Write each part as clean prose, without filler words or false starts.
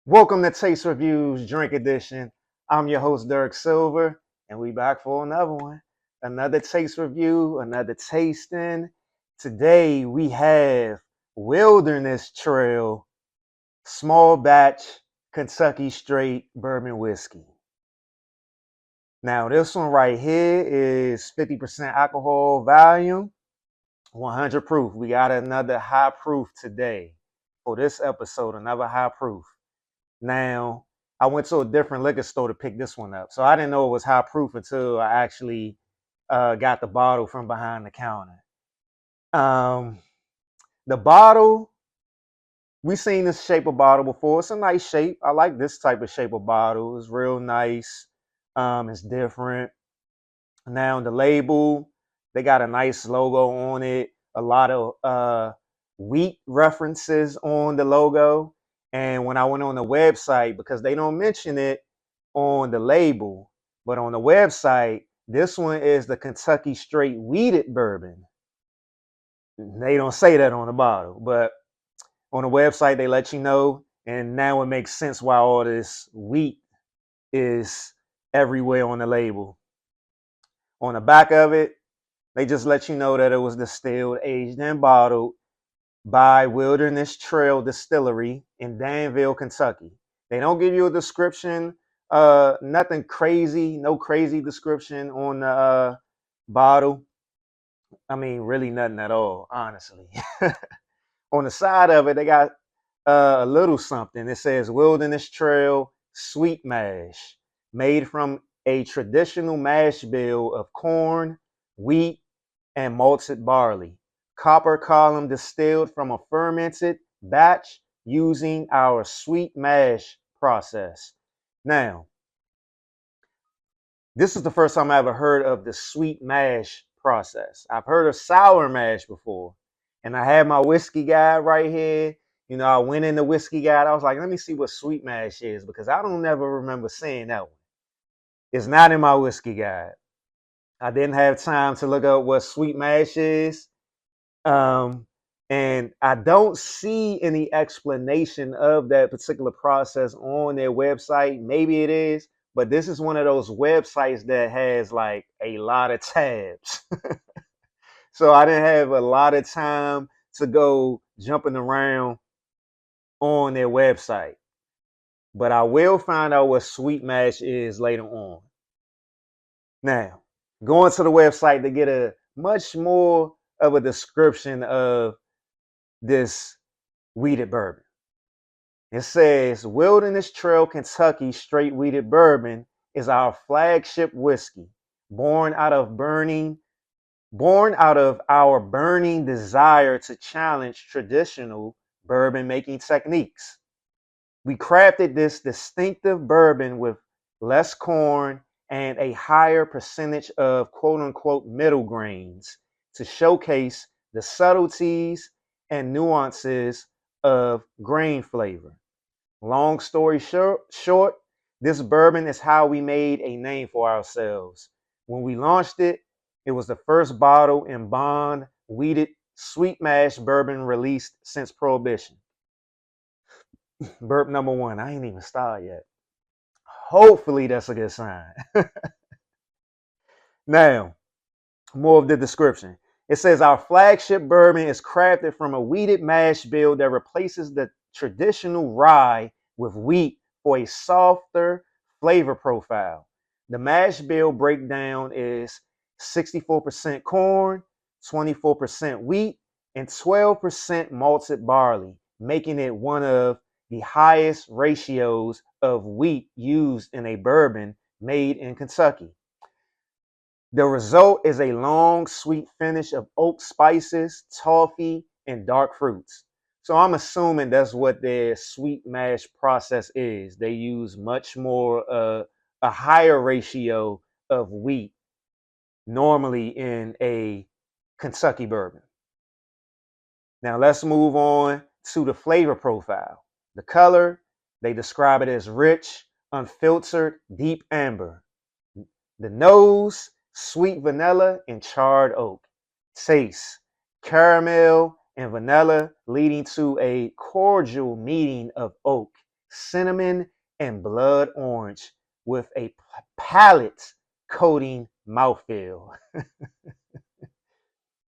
Welcome to Taste Reviews Drink Edition. I'm your host, Derek Silver, and we back for another one. Another taste review, another tasting. Today we have Wilderness Trail Small Batch Kentucky Straight Bourbon Whiskey. Now, this one right here is 50% alcohol volume, 100 proof. We got another high proof today for this episode, another high proof. Now, I went to a different liquor store to pick this one up. So I didn't know it was high proof until I actually got the bottle from behind the counter. Um, the bottle, we've seen this shape of bottle before. It's a nice shape. I like this type of shape of bottle. It's real nice. It's different. Now, the label, they got a nice logo on it. A lot of wheat references on the logo. And when I went on the website, because they don't mention it on the label, but on the website, this one is the Kentucky Straight Wheated Bourbon. They don't say that on the bottle, but on the website, they let you know. And now it makes sense why all this wheat is everywhere on the label. On the back of it, they just let you know that it was distilled, aged, and bottled by Wilderness Trail Distillery in Danville, Kentucky. They don't give you a description, nothing crazy, no crazy description on the bottle. I mean, really nothing at all, honestly. On the side of it, they got a little something. It says Wilderness Trail Sweet Mash, made from a traditional mash bill of corn, wheat, and malted barley. Copper column distilled from a fermented batch using our sweet mash process. Now, this is the first time I ever heard of the sweet mash process. I've heard of sour mash before, and I had my whiskey guide right here. You know, I went in the whiskey guide. I was like, let me see what sweet mash is because I don't ever remember seeing that one. It's not in my whiskey guide. I didn't have time to look up what sweet mash is. Um, and I don't see any explanation of that particular process on their website. Maybe it is, but this is one of those websites that has like a lot of tabs. So I didn't have a lot of time to go jumping around on their website. But I will find out what sweet mash is later on. Now, going to the website to get a much more of a description of this wheated bourbon. It says Wilderness Trail Kentucky Straight Wheated Bourbon is our flagship whiskey, born out of our burning desire to challenge traditional bourbon making techniques. We crafted this distinctive bourbon with less corn and a higher percentage of quote unquote middle grains to showcase the subtleties and nuances of grain flavor. Long story short, this bourbon is how we made a name for ourselves. When we launched it, it was the first bottle in bond wheated sweet mash bourbon released since Prohibition. Burp number one. I ain't even started yet. Hopefully, that's a good sign. Now, more of the description. It says our flagship bourbon is crafted from a wheated mash bill that replaces the traditional rye with wheat for a softer flavor profile. The mash bill breakdown is 64% corn, 24% wheat, and 12% malted barley, making it one of the highest ratios of wheat used in a bourbon made in Kentucky. The result is a long, sweet finish of oak spices, toffee, and dark fruits. So I'm assuming that's what their sweet mash process is. They use much more, a higher ratio of wheat normally in a Kentucky bourbon. Now let's move on to the flavor profile. The color, they describe it as rich, unfiltered, deep amber. The nose, sweet vanilla and charred oak. Taste, caramel and vanilla leading to a cordial meeting of oak cinnamon, and blood orange with a palate coating mouthfeel.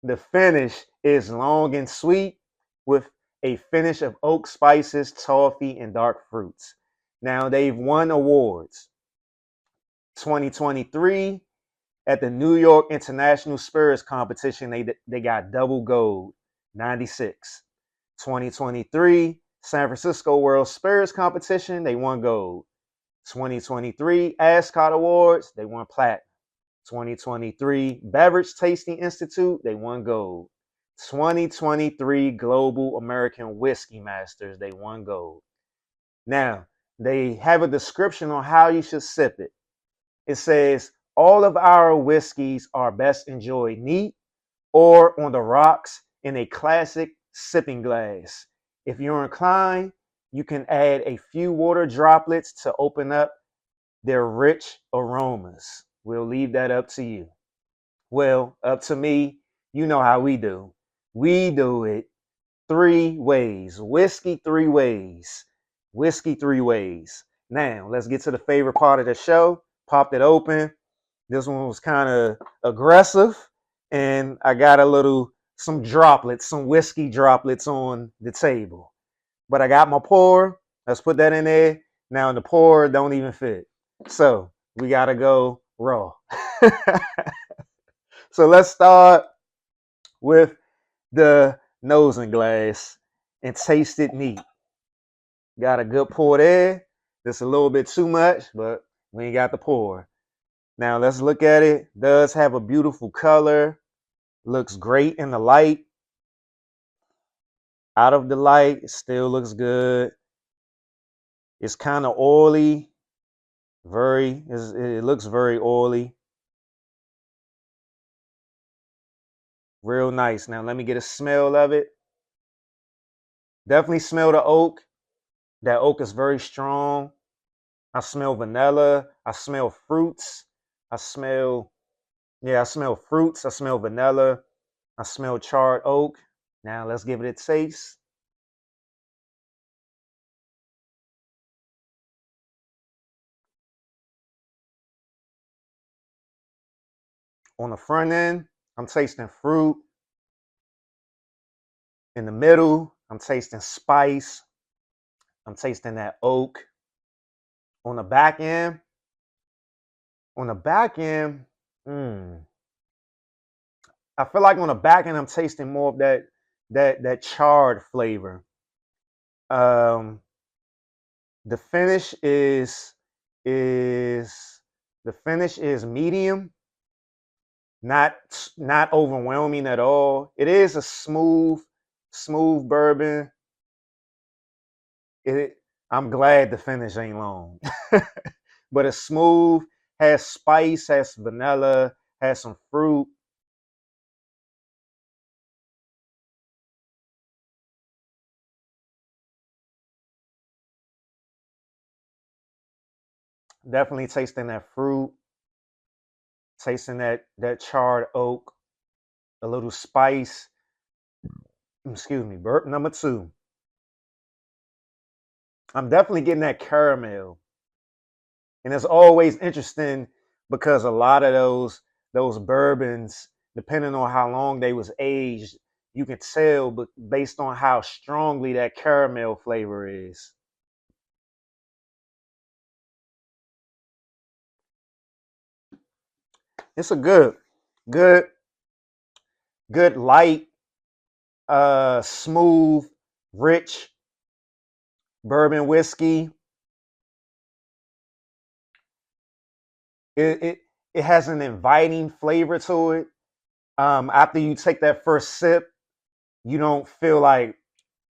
The finish is long and sweet with a finish of oak spices, toffee, and dark fruits. Now, they've won awards. 2023 at the New York International Spirits Competition, they got double gold, 96. 2023 San Francisco World Spirits Competition, they won gold. 2023 Ascot Awards, they won platinum. 2023 Beverage Tasting Institute, they won gold. 2023 Global American Whiskey Masters, they won gold. Now, they have a description on how you should sip it. It says, all of our whiskeys are best enjoyed neat or on the rocks in a classic sipping glass. If you're inclined, you can add a few water droplets to open up their rich aromas. We'll leave that up to you. Well, up to me. You know how we do. We do it 3 ways. Whiskey 3 ways. Whiskey 3 ways. Now, let's get to the favorite part of the show. Popped it open. This one was kind of aggressive, and I got some droplets, some whiskey droplets on the table. But I got my pour. Let's put that in there. Now the pour don't even fit. So we gotta go raw. So let's start with the nosing glass and taste it neat. Got a good pour there. Just a little bit too much, but we ain't got the pour. Now let's look at it. Does have a beautiful color. Looks great in the light. Out of the light, it still looks good. It's kind of oily. It looks very oily. Real nice. Now let me get a smell of it. Definitely smell the oak. That oak is very strong. I smell vanilla. I smell fruits. I smell fruits. I smell vanilla. I smell charred oak. Now let's give it a taste. On the front end, I'm tasting fruit. In the middle, I'm tasting spice. I'm tasting that oak. On the back end, mm, I feel like on the back end, I'm tasting more of that charred flavor. Um, the finish is the finish is medium, not overwhelming at all. It is a smooth bourbon. It I'm glad the finish ain't long, but it's smooth, has spice, has vanilla, has some fruit. Definitely tasting that fruit, tasting that charred oak, a little spice. Excuse me, burp number two. I'm definitely getting that caramel. And it's always interesting because a lot of those bourbons, depending on how long they was aged, you can tell but based on how strongly that caramel flavor is. It's a good, good light, smooth, rich bourbon whiskey. It it has an inviting flavor to it. After you take that first sip, you don't feel like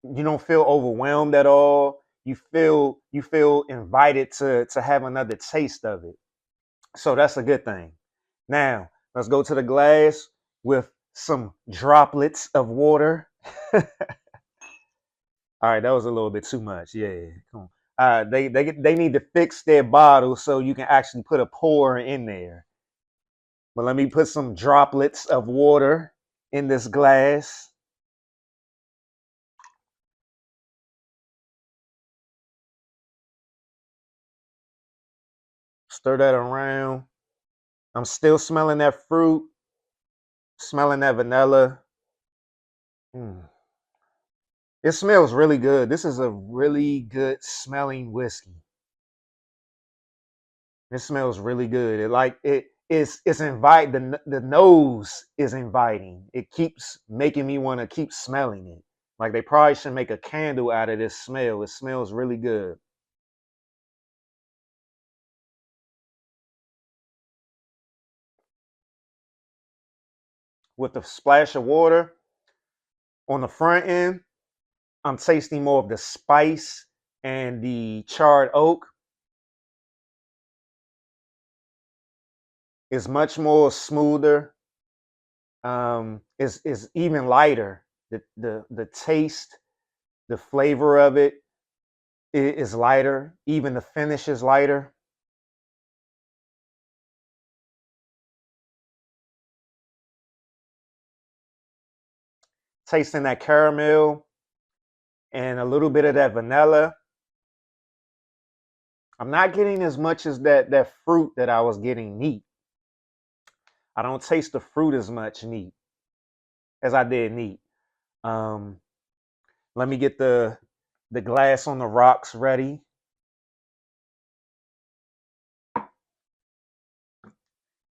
you don't feel overwhelmed at all. You feel invited to have another taste of it. So that's a good thing. Now let's go to the glass with some droplets of water. All right, that was a little bit too much. Yeah, come on. They need to fix their bottle so you can actually put a pour in there. But let me put some droplets of water in this glass. Stir that around. I'm still smelling that fruit, smelling that vanilla. Mm. It smells really good. This is a really good smelling whiskey. It smells really good. It's invite the nose is inviting. It keeps making me want to keep smelling it. Like they probably should make a candle out of this smell. It smells really good. With the splash of water on the front end, I'm tasting more of the spice and the charred oak. Is much more smoother. Is even lighter. The taste, the flavor of it is lighter. Even the finish is lighter. Tasting that caramel and a little bit of that vanilla. I'm not getting as much as that fruit that I was getting neat. I don't taste the fruit as much neat as I did neat. Um, Let me get the glass on the rocks ready.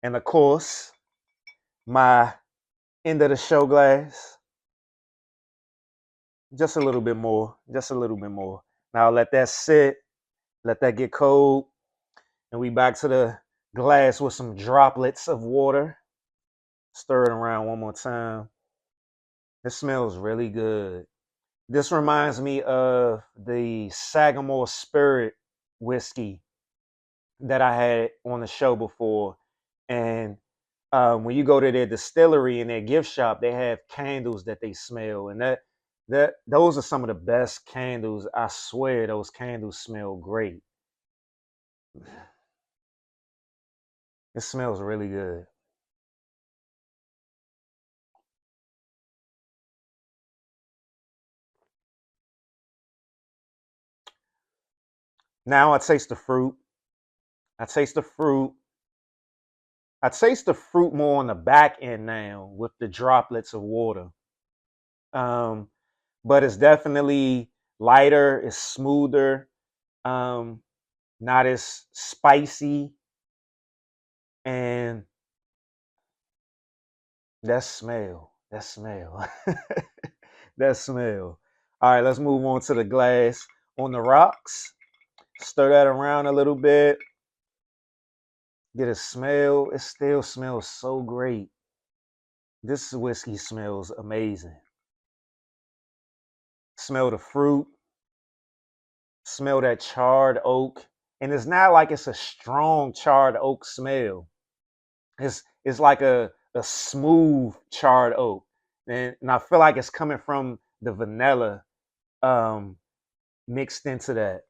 And of course, my end of the show glass. Just a little bit more. Just a little bit more. Now let that sit. Let that get cold. And we back to the glass with some droplets of water. Stir it around one more time. It smells really good. This reminds me of the Sagamore Spirit whiskey that I had on the show before. And when you go to their distillery and their gift shop, they have candles that they smell, and that those are some of the best candles. I swear, those candles smell great. It smells really good. Now I taste the fruit. I taste the fruit. I taste the fruit more on the back end now with the droplets of water. Um, but it's definitely lighter. It's smoother. Um, Not as spicy. And that smell. That smell. That smell. All right, let's move on to the glass on the rocks. Stir that around a little bit. Get a smell. It still smells so great. This whiskey smells amazing. Smell the fruit. Smell that charred oak. And it's not like it's a strong charred oak smell. It's like a smooth charred oak. And I feel like it's coming from the vanilla um, mixed into that.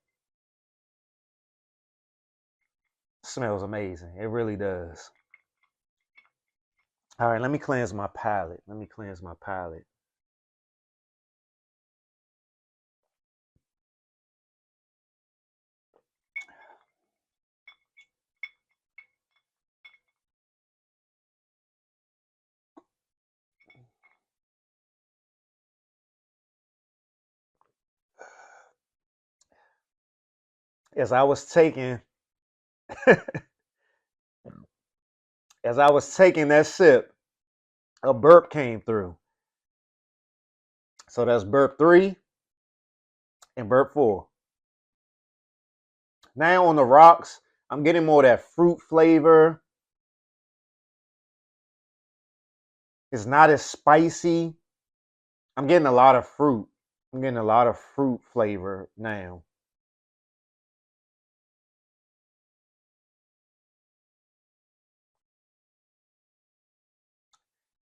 Smells amazing. It really does. All right, let me cleanse my palate. Let me cleanse my palate. As I was taking as I was taking that sip, a burp came through. So that's burp 3 and burp 4. Now on the rocks, I'm getting more of that fruit flavor. It's not as spicy. I'm getting a lot of fruit. I'm getting a lot of fruit flavor now.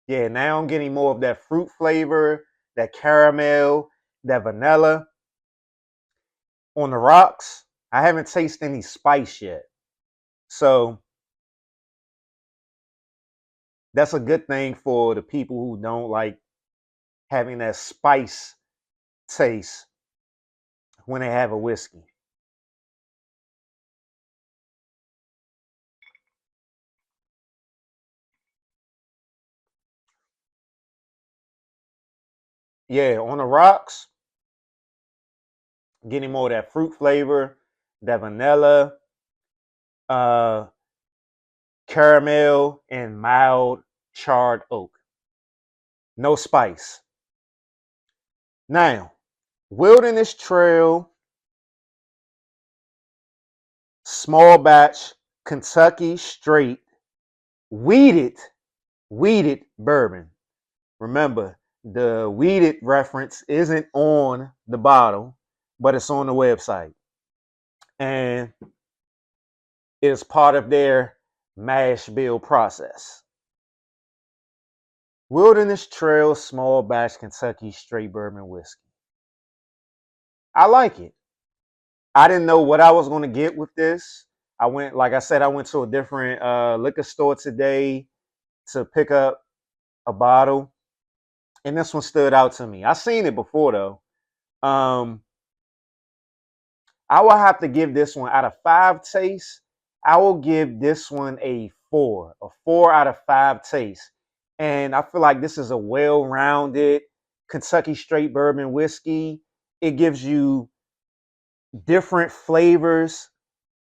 Yeah, now I'm getting more of that fruit flavor, that caramel, that vanilla. On the rocks, I haven't tasted any spice yet. So that's a good thing for the people who don't like having that spice taste when they have a whiskey. Yeah, on the rocks, getting more of that fruit flavor, that vanilla, uh, caramel, and mild charred oak. No spice. Now, Wilderness Trail, small batch, Kentucky straight, weeded, weeded bourbon. Remember, the weeded reference isn't on the bottle, but it's on the website. And it is part of their mash bill process. Wilderness Trail small batch Kentucky straight bourbon whiskey. I like it. I didn't know what I was going to get with this. Like I said, I went to a different liquor store today to pick up a bottle, and this one stood out to me. I seen it before though. Um, I will have to give this one out of 5 tastes. I will give this one a 4 out of 5 tastes. And I feel like this is a well-rounded Kentucky straight bourbon whiskey. It gives you different flavors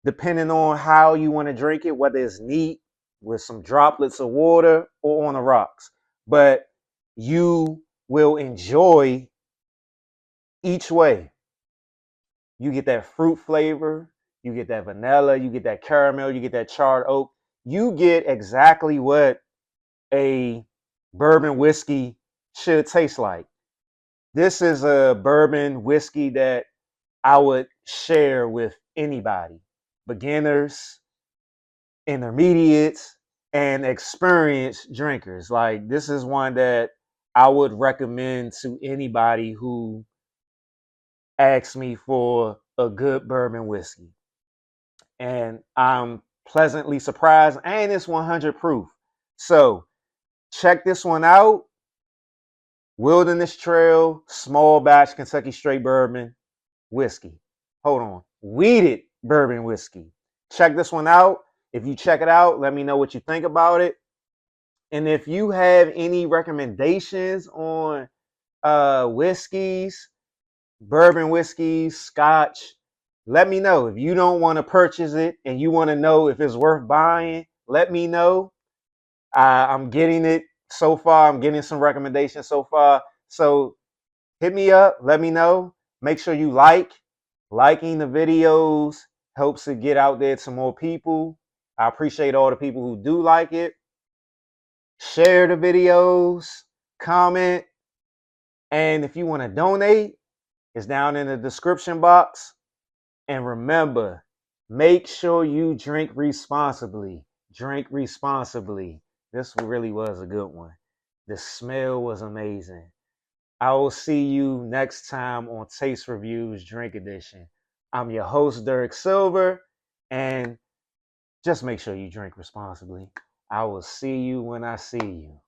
depending on how you want to drink it, whether it's neat with some droplets of water or on the rocks. But you will enjoy each way. You get that fruit flavor, you get that vanilla, you get that caramel, you get that charred oak. You get exactly what a bourbon whiskey should taste like. This is a bourbon whiskey that I would share with anybody, beginners, intermediates, and experienced drinkers. Like, this is one that I would recommend to anybody who asks me for a good bourbon whiskey. And I'm pleasantly surprised, and it's 100 proof. So check this one out. Wilderness Trail small batch Kentucky straight bourbon whiskey. Hold on. Weeded bourbon whiskey. Check this one out. If you check it out, let me know what you think about it. And if you have any recommendations on whiskeys, bourbon whiskeys, scotch, let me know. If you don't want to purchase it and you want to know if it's worth buying, let me know. I'm getting it so far. I'm getting some recommendations so far. So hit me up. Let me know. Make sure you liking the videos helps it get out there to more people. I appreciate all the people who do like it. Share the videos, comment, and if you want to donate, it's down in the description box. And remember, make sure you drink responsibly. Drink responsibly. This really was a good one. The smell was amazing. I will see you next time on Taste Reviews Drink Edition. I'm your host, Derek Silver, and just make sure you drink responsibly. I will see you when I see you.